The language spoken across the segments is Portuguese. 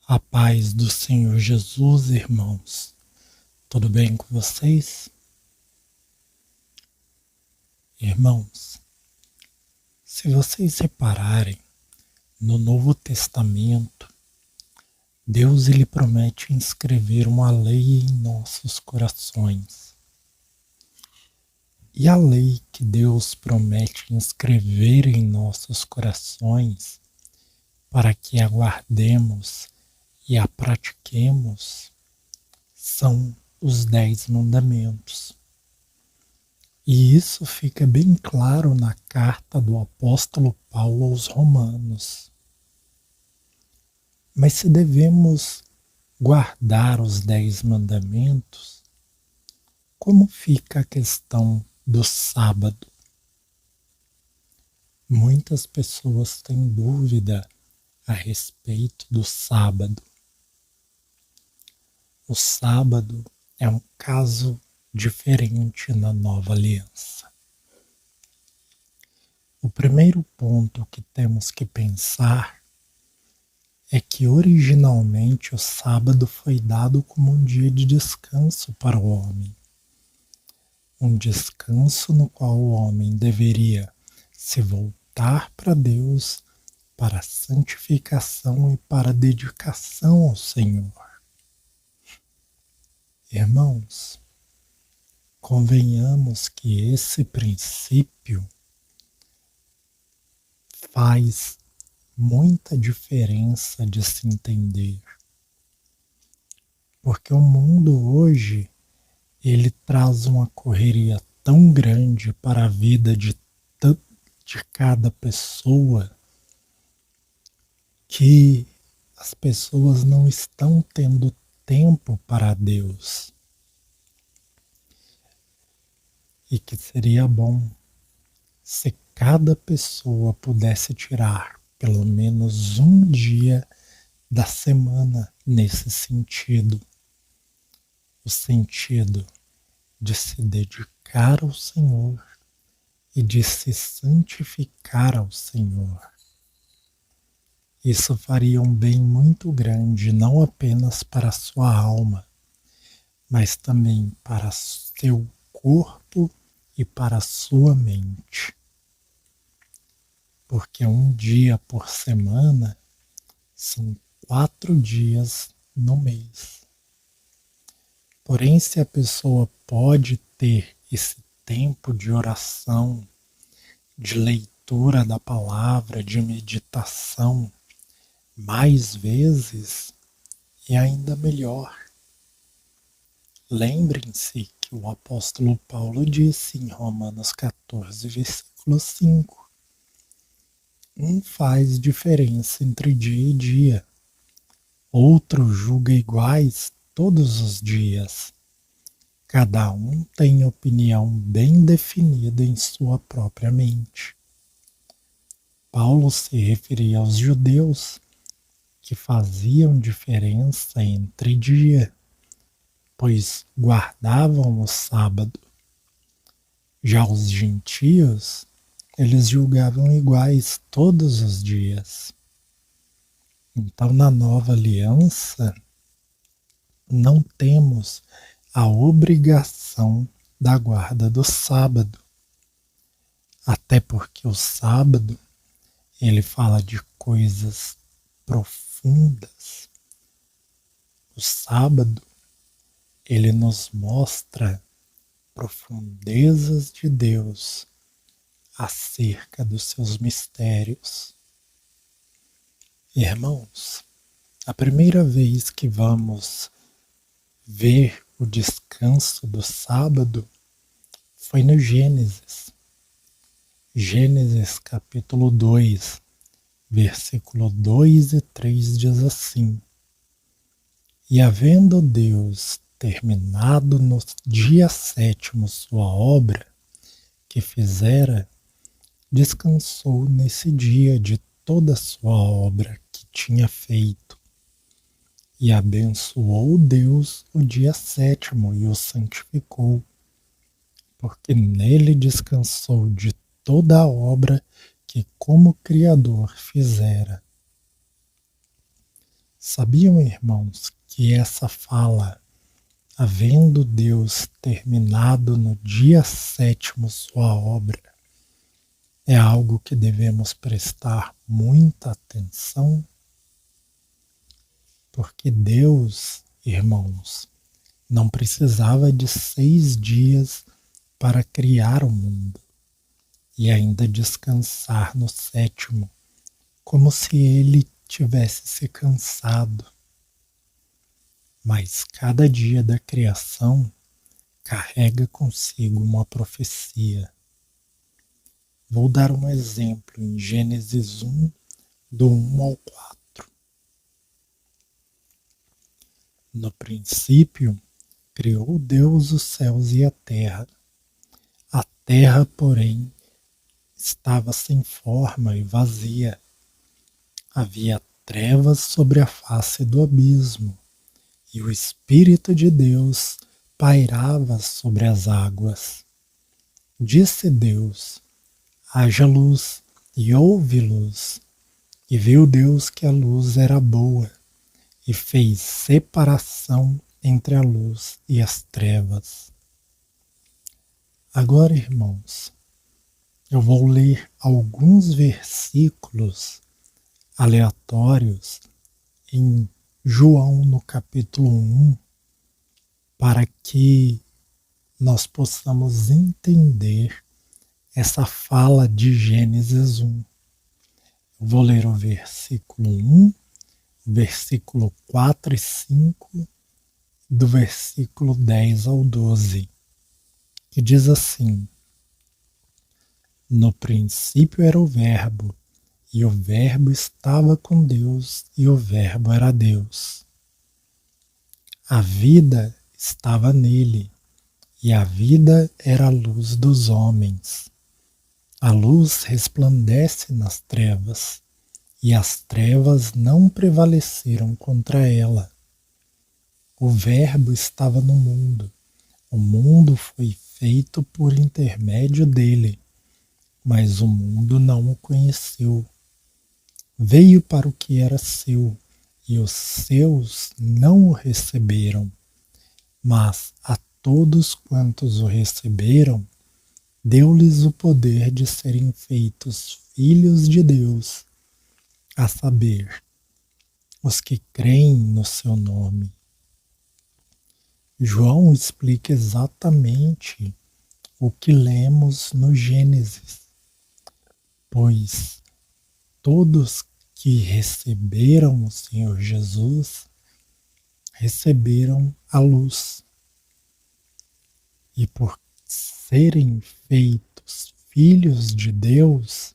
A paz do Senhor Jesus, irmãos. Tudo bem com vocês? Irmãos, se vocês repararem, no Novo Testamento, Deus ele promete inscrever uma lei em nossos corações. E a lei que Deus promete inscrever em nossos corações, para que a guardemos e a pratiquemos, são os 10 mandamentos. E isso fica bem claro na carta do apóstolo Paulo aos Romanos. Mas se devemos guardar os 10 mandamentos, como fica a questão do sábado? Muitas pessoas têm dúvida a respeito do sábado. O sábado é um caso diferente na nova aliança. O primeiro ponto que temos que pensar é que originalmente o sábado foi dado como um dia de descanso para o homem. Um descanso no qual o homem deveria se voltar para Deus, para a santificação e para a dedicação ao Senhor. Irmãos, convenhamos que esse princípio faz muita diferença de se entender. Porque o mundo hoje, ele traz uma correria tão grande para a vida de cada pessoa que as pessoas não estão tendo tempo para Deus. E que seria bom se cada pessoa pudesse tirar pelo menos um dia da semana nesse sentido. O sentido de se dedicar ao Senhor e de se santificar ao Senhor. Isso faria um bem muito grande, não apenas para a sua alma, mas também para seu corpo e para a sua mente. Porque um dia por semana são 4 dias no mês. Porém, se a pessoa pode ter esse tempo de oração, de leitura da palavra, de meditação, mais vezes, é ainda melhor. Lembrem-se que o apóstolo Paulo disse em Romanos 14, versículo 5, faz diferença entre dia e dia, outro julga iguais todos os dias. Cada um tem opinião bem definida em sua própria mente. Paulo se referia aos judeus que faziam diferença entre dia, pois guardavam o sábado. Já os gentios, eles julgavam iguais todos os dias. Então, na nova aliança, não temos a obrigação da guarda do sábado. Até porque o sábado, ele fala de coisas profundas. O sábado, ele nos mostra profundezas de Deus acerca dos seus mistérios. Irmãos, a primeira vez que vamos ver o descanso do sábado foi no Gênesis. Gênesis capítulo 2, versículo 2 e 3 diz assim: E havendo Deus terminado no dia 7º sua obra que fizera, descansou nesse dia de toda a sua obra que tinha feito. E abençoou Deus o dia 7º e o santificou, porque nele descansou de toda a obra que como Criador fizera. Sabiam, irmãos, que essa fala, havendo Deus terminado no dia sétimo sua obra, é algo que devemos prestar muita atenção? Porque Deus, irmãos, não precisava de 6 dias para criar o mundo e ainda descansar no sétimo, como se ele tivesse se cansado. Mas cada dia da criação carrega consigo uma profecia. Vou dar um exemplo em Gênesis 1, do 1 ao 4. No princípio, criou Deus os céus e a terra. A terra, porém, estava sem forma e vazia. Havia trevas sobre a face do abismo, e o Espírito de Deus pairava sobre as águas. Disse Deus: haja luz, e houve luz. E viu Deus que a luz era boa, e fez separação entre a luz e as trevas. Agora, irmãos, eu vou ler alguns versículos aleatórios em João, no capítulo 1, para que nós possamos entender essa fala de Gênesis 1. Eu vou ler o versículo 1, versículo 4 e 5, do versículo 10 ao 12, que diz assim: no princípio era o Verbo, e o Verbo estava com Deus, e o Verbo era Deus. A vida estava nele, e a vida era a luz dos homens. A luz resplandece nas trevas, e as trevas não prevaleceram contra ela. O Verbo estava no mundo. O mundo foi feito por intermédio dele, mas o mundo não o conheceu. Veio para o que era seu, e os seus não o receberam. Mas a todos quantos o receberam, deu-lhes o poder de serem feitos filhos de Deus, a saber, os que creem no seu nome. João explica exatamente o que lemos no Gênesis, pois todos que receberam o Senhor Jesus receberam a luz. E por serem feitos filhos de Deus,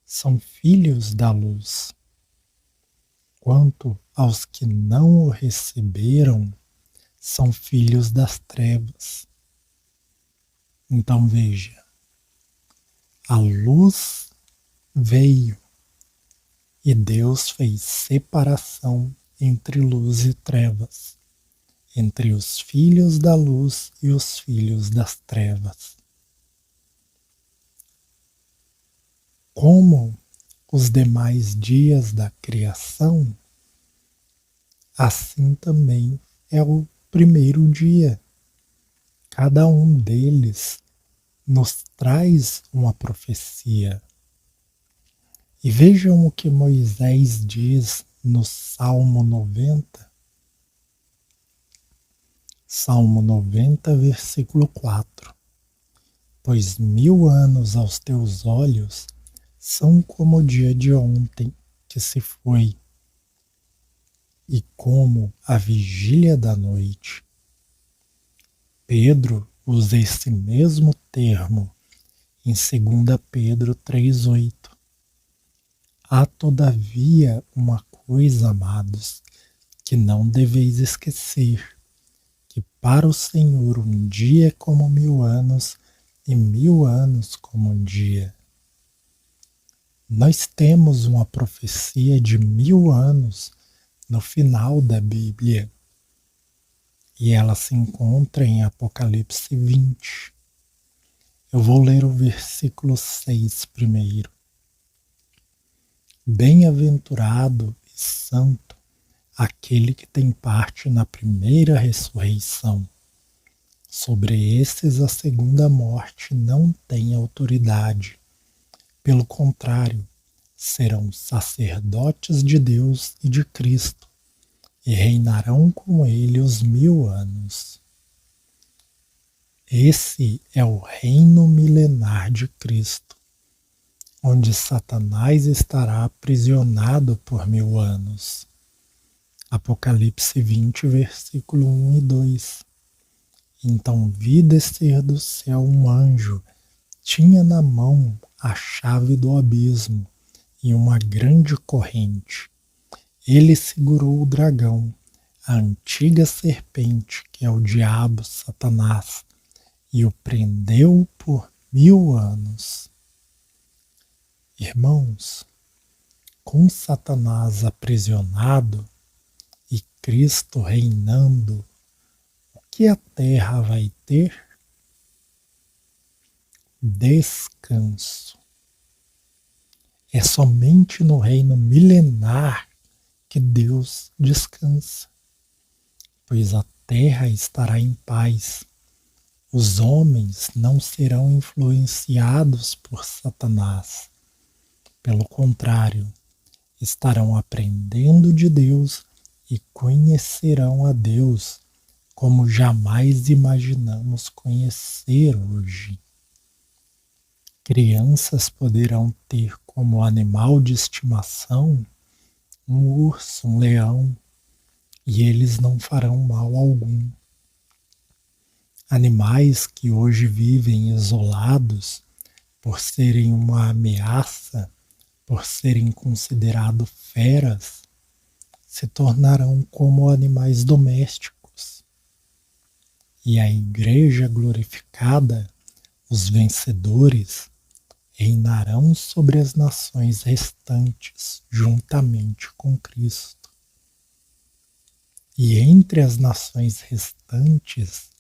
são filhos da luz. Quanto aos que não o receberam, são filhos das trevas. Então veja, a luz veio e Deus fez separação entre luz e trevas, entre os filhos da luz e os filhos das trevas. Como os demais dias da criação, assim também é o primeiro dia. Cada um deles nos traz uma profecia. E vejam o que Moisés diz no Salmo 90. Salmo 90, versículo 4. Pois 1000 anos aos teus olhos são como o dia de ontem que se foi, e como a vigília da noite. Pedro usa esse mesmo termo em 2 Pedro 3,8. Há todavia uma coisa, amados, que não deveis esquecer, que para o Senhor um dia é como 1000 anos, e 1000 anos como um dia. Nós temos uma profecia de 1000 anos no final da Bíblia, e ela se encontra em Apocalipse 20. Eu vou ler o versículo 6 primeiro. Bem-aventurado e santo aquele que tem parte na primeira ressurreição. Sobre esses a segunda morte não tem autoridade. Pelo contrário, serão sacerdotes de Deus e de Cristo, e reinarão com ele os 1000 anos. Esse é o reino milenar de Cristo, onde Satanás estará aprisionado por 1000 anos. Apocalipse 20, versículo 1 e 2. Então vi descer do céu um anjo, tinha na mão a chave do abismo e uma grande corrente. Ele segurou o dragão, a antiga serpente, que é o diabo, Satanás, e o prendeu por 1000 anos. Irmãos, com Satanás aprisionado e Cristo reinando, o que a terra vai ter? Descanso. É somente no reino milenar que Deus descansa, pois a terra estará em paz. Os homens não serão influenciados por Satanás. Pelo contrário, estarão aprendendo de Deus e conhecerão a Deus como jamais imaginamos conhecer hoje. Crianças poderão ter como animal de estimação um urso, um leão, e eles não farão mal algum. Animais que hoje vivem isolados por serem uma ameaça, por serem considerados feras, se tornarão como animais domésticos. E a Igreja glorificada, os vencedores, reinarão sobre as nações restantes, juntamente com Cristo. E entre as nações restantes,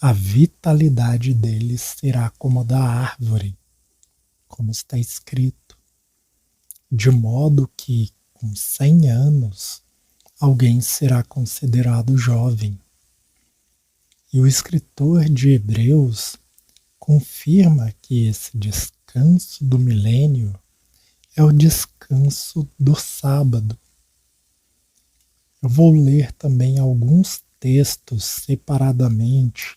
a vitalidade deles será como a da árvore, como está escrito, de modo que, com 100 anos, alguém será considerado jovem. E o escritor de Hebreus confirma que esse descanso do milênio é o descanso do sábado. Eu vou ler também alguns textos separadamente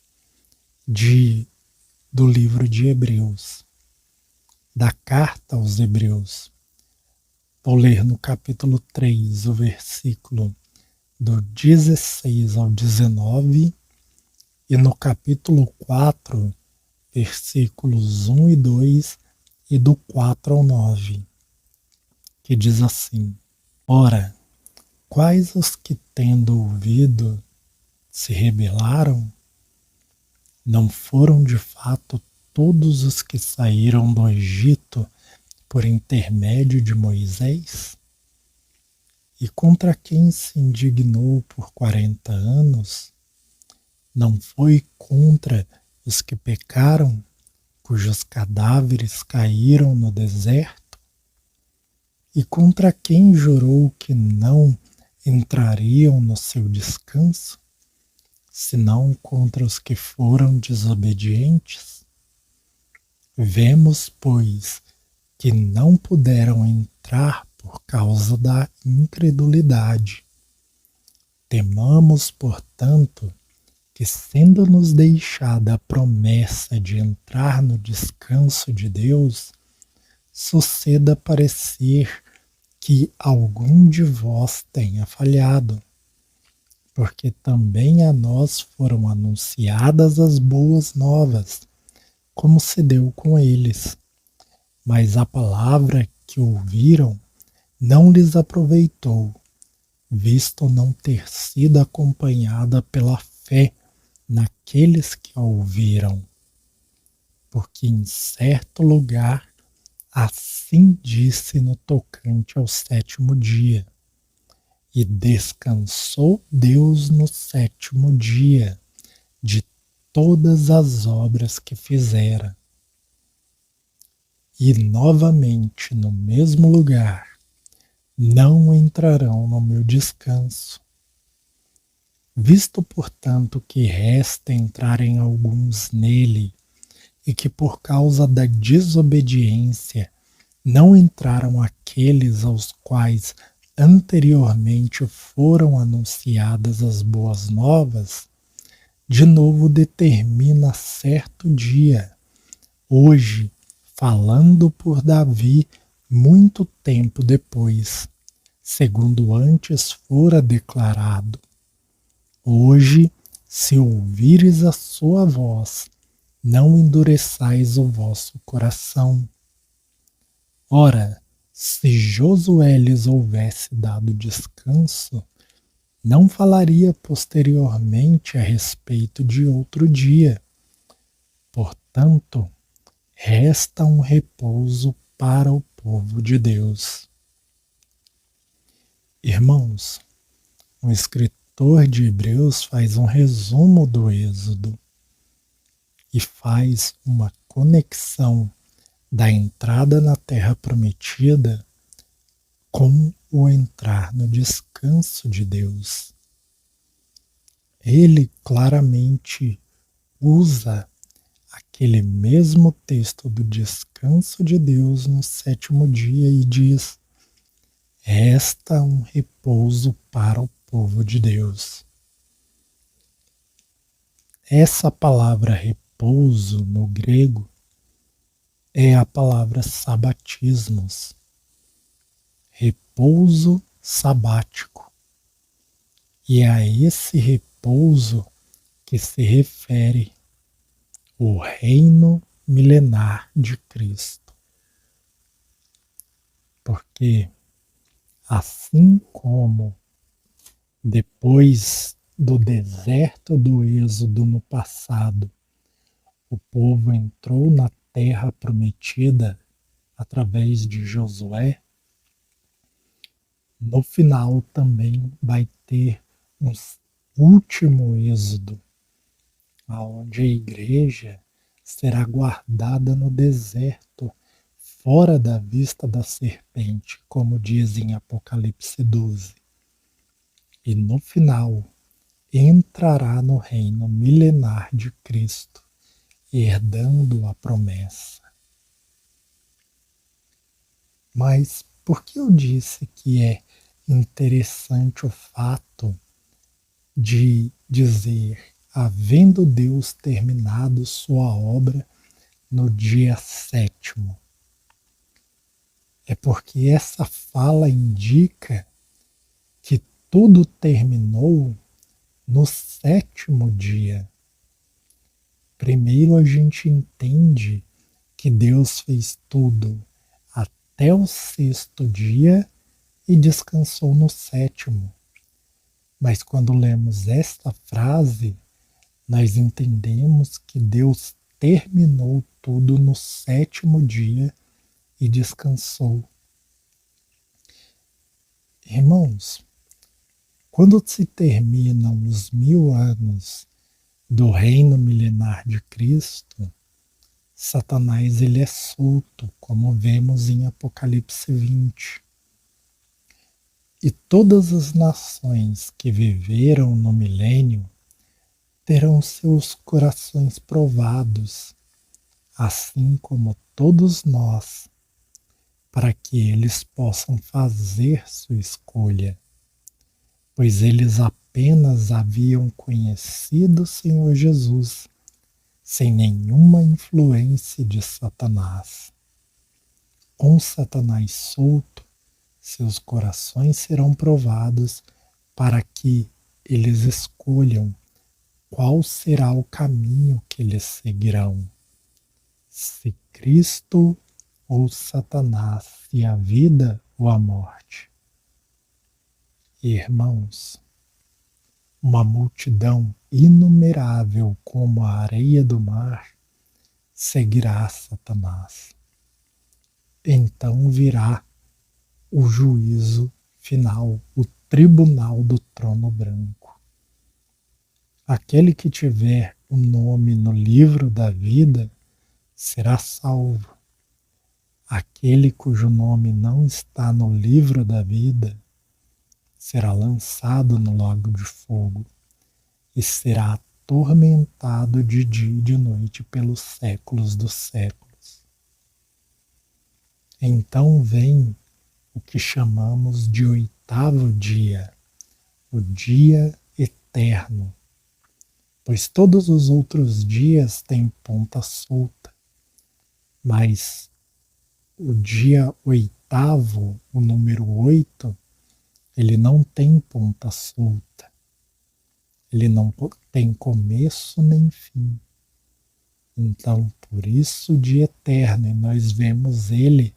do livro de Hebreus, da carta aos Hebreus. Vou ler no capítulo 3, o versículo do 16 ao 19, e no capítulo 4, versículos 1 e 2, e do 4 ao 9, que diz assim: Ora, quais os que, tendo ouvido, se rebelaram? Não foram de fato todos os que saíram do Egito por intermédio de Moisés? E contra quem se indignou por 40 anos? Não foi contra os que pecaram, cujos cadáveres caíram no deserto? E contra quem jurou que não entrariam no seu descanso, senão contra os que foram desobedientes? Vemos, pois, que não puderam entrar por causa da incredulidade. Temamos, portanto, que, sendo-nos deixada a promessa de entrar no descanso de Deus, suceda parecer que algum de vós tenha falhado, porque também a nós foram anunciadas as boas novas, como se deu com eles. Mas a palavra que ouviram não lhes aproveitou, visto não ter sido acompanhada pela fé naqueles que a ouviram. Porque em certo lugar assim disse no tocante ao 7º dia: E descansou Deus no 7º dia de todas as obras que fizera. E novamente no mesmo lugar: Não entrarão no meu descanso, Visto, portanto, que resta entrarem alguns nele, e que por causa da desobediência não entraram aqueles aos quais anteriormente foram anunciadas as boas novas, de novo determina certo dia, hoje, falando por Davi muito tempo depois, segundo antes fora declarado. Hoje, se ouvires a sua voz, não endureçais o vosso coração. Ora, se Josué lhes houvesse dado descanso, não falaria posteriormente a respeito de outro dia. Portanto, resta um repouso para o povo de Deus. Irmãos, o escritor de Hebreus faz um resumo do Êxodo e faz uma conexão da entrada na Terra Prometida com o entrar no descanso de Deus. Ele claramente usa aquele mesmo texto do descanso de Deus no sétimo dia e diz: resta um repouso para o povo de Deus. Essa palavra repouso no grego é a palavra sabatismos, repouso sabático. E é a esse repouso que se refere o reino milenar de Cristo. Porque assim como depois do deserto do Êxodo no passado, o povo entrou na terra prometida através de Josué, no final também vai ter um último êxodo, onde a igreja será guardada no deserto, fora da vista da serpente, como diz em Apocalipse 12. E no final entrará no reino milenar de Cristo, herdando a promessa. Mas por que eu disse que é interessante o fato de dizer, havendo Deus terminado sua obra no dia sétimo? É porque essa fala indica que tudo terminou no sétimo dia. Primeiro a gente entende que Deus fez tudo até o sexto dia e descansou no sétimo. Mas quando lemos esta frase, nós entendemos que Deus terminou tudo no sétimo dia e descansou. Irmãos, quando se terminam os 1000 anos do reino milenar de Cristo, Satanás ele é solto, como vemos em Apocalipse 20. E todas as nações que viveram no milênio terão seus corações provados, assim como todos nós, para que eles possam fazer sua escolha, pois eles apenas haviam conhecido o Senhor Jesus, sem nenhuma influência de Satanás. Com Satanás solto, seus corações serão provados para que eles escolham qual será o caminho que eles seguirão. Se Cristo ou Satanás, se a vida ou a morte. Irmãos, uma multidão inumerável como a areia do mar seguirá Satanás. Então virá o juízo final, o tribunal do trono branco. Aquele que tiver o nome no livro da vida será salvo. Aquele cujo nome não está no livro da vida será lançado no lago de fogo. e será atormentado de dia e de noite pelos séculos dos séculos. Então vem o que chamamos de oitavo dia, o dia eterno, pois todos os outros dias têm ponta solta, mas o dia oitavo, o número 8, ele não tem ponta solta, ele não tem começo nem fim. Então, por isso o dia eterno, e nós vemos ele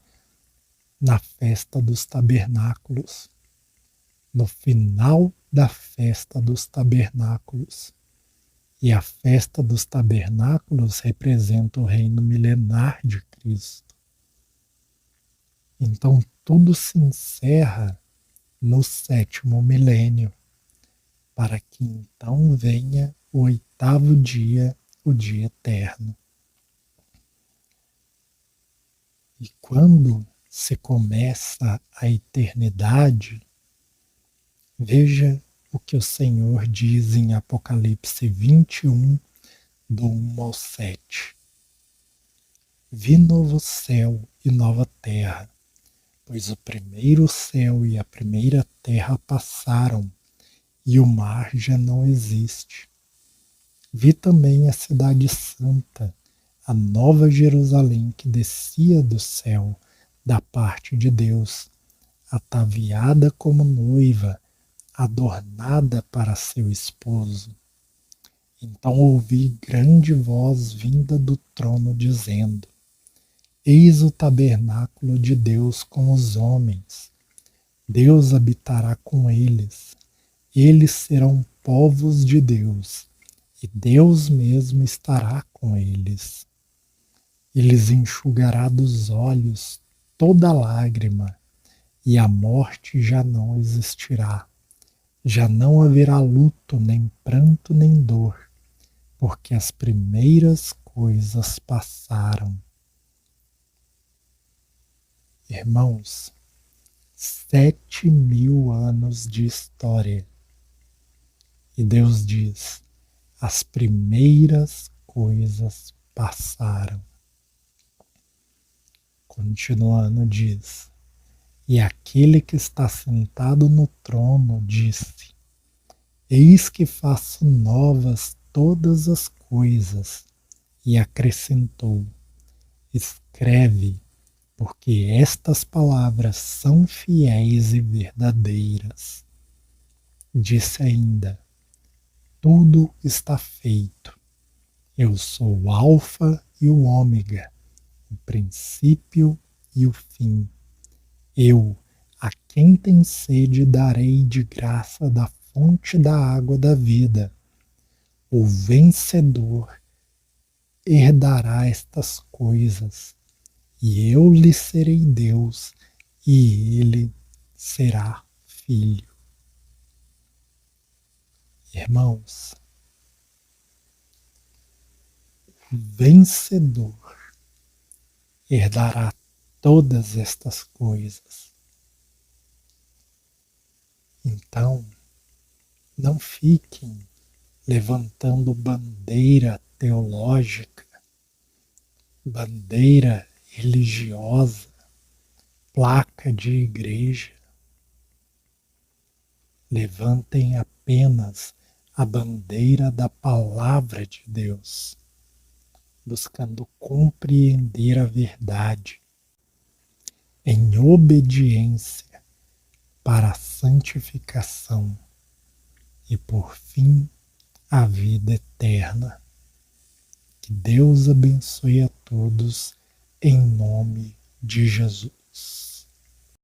na festa dos tabernáculos, no final da festa dos tabernáculos. E a festa dos tabernáculos representa o reino milenar de Cristo. Então tudo se encerra no sétimo milênio, para que então venha o oitavo dia, o dia eterno. E quando se começa a eternidade, veja o que o Senhor diz em Apocalipse 21, do 1 ao 7. Vi novo céu e nova terra, pois o primeiro céu e a primeira terra passaram, e o mar já não existe. Vi também a cidade santa, a nova Jerusalém que descia do céu, da parte de Deus, ataviada como noiva, adornada para seu esposo. Então ouvi grande voz vinda do trono dizendo: Eis o tabernáculo de Deus com os homens. Deus habitará com eles. Eles serão povos de Deus, e Deus mesmo estará com eles. Eles enxugará dos olhos toda lágrima, e a morte já não existirá. Já não haverá luto, nem pranto, nem dor, porque as primeiras coisas passaram. Irmãos, 7.000 anos de história. E Deus diz: as primeiras coisas passaram. Continuando, diz: e aquele que está sentado no trono disse: Eis que faço novas todas as coisas. E acrescentou: escreve, porque estas palavras são fiéis e verdadeiras. Disse ainda: tudo está feito. Eu sou o Alfa e o Ômega, o princípio e o fim. Eu, a quem tem sede, darei de graça da fonte da água da vida. O vencedor herdará estas coisas, e eu lhe serei Deus, e ele será filho. Irmãos, o vencedor herdará todas estas coisas. Então, não fiquem levantando bandeira teológica, bandeira religiosa, placa de igreja. Levantem apenas a bandeira da palavra de Deus, buscando compreender a verdade em obediência para a santificação e, por fim, a vida eterna. Que Deus abençoe a todos em nome de Jesus.